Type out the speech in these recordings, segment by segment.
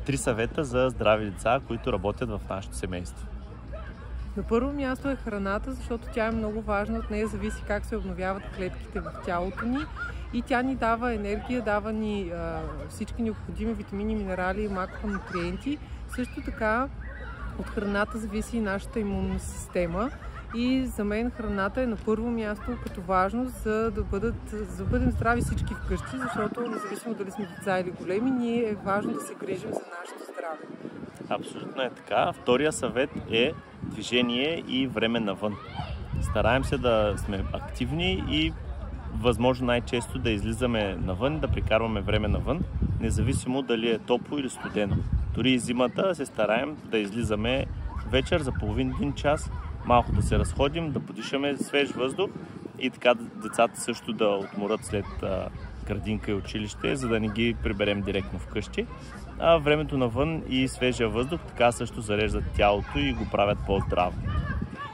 3 съвета за здрави деца, които работят в нашето семейство. На първо място е храната, защото тя е много важна. От нея зависи как се обновяват клетките в тялото ни и тя ни дава енергия, дава ни всички необходими витамини, минерали и макронутриенти. Също така от храната зависи и нашата имунна система. И за мен храната е на първо място като важност, за да бъдем здрави всички вкъщи, защото независимо дали сме деца или големи, ние е важно да се грижим за нашето здраве. Абсолютно е така. Втория съвет е движение и време навън. Стараем се да сме активни и възможно най-често да излизаме навън, да прекарваме време навън, независимо дали е топло или студено. Дори и зимата се стараем да излизаме вечер за половин час, малко да се разходим, да подишаме свеж въздух и така децата също да отморят след градинка и училище, за да не ги приберем директно вкъщи. А времето навън и свежия въздух така също зареждат тялото и го правят по-здраво.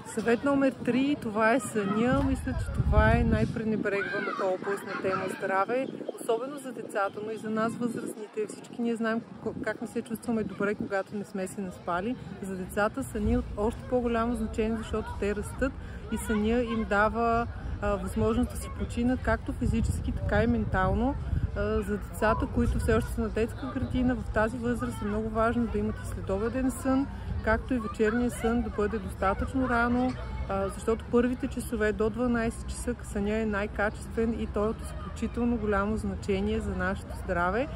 Съвет номер 3, това е съня. Мисля, че това е най-пренебрегваната област на тема здраве, особено за децата, но и за нас възрастните. Всички ние знаем как не се чувстваме добре, когато не сме се наспали. За децата съня е от още по-голямо значение, защото те растат и съня им дава възможност да си починат както физически, така и ментално. За децата, които все още са на детска градина, в тази възраст е много важно да имат и следобеден сън, както и вечерния сън да бъде достатъчно рано, защото първите часове до 12 часа съня е най-качествен и той е от изключително голямо значение за нашето здраве.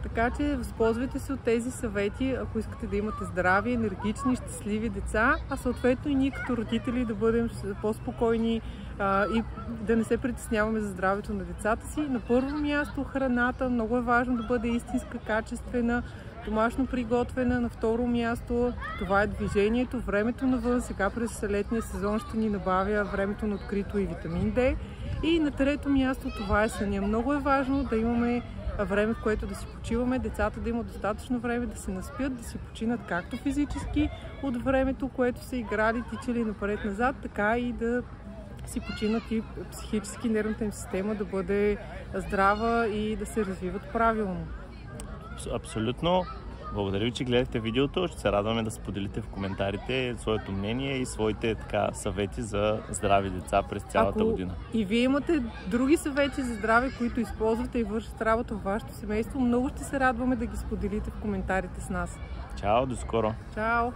Така че възползвайте се от тези съвети, ако искате да имате здрави, енергични, щастливи деца, а съответно и ние като родители да бъдем по-спокойни и да не се притесняваме за здравето на децата си. На първо място храната, много е важно да бъде истинска, качествена, домашно приготвена. На второ място това е движението, времето навън. Сега през летния сезон ще ни набавя времето на открито и витамин D. И на трето място това е съня. Много е важно да имаме време, в което да си почиваме, децата да имат достатъчно време да се наспят, да си починат както физически от времето, което са играли, тичали напред-назад, така и да си починат и психически, нервната им система да бъде здрава и да се развиват правилно. Абсолютно. Благодаря ви, че гледахте видеото. Ще се радваме да споделите в коментарите своето мнение и своите съвети за здрави деца през цялата година. И вие имате други съвети за здраве, които използвате и вършат работа в вашето семейство, много ще се радваме да ги споделите в коментарите с нас. Чао, до скоро! Чао!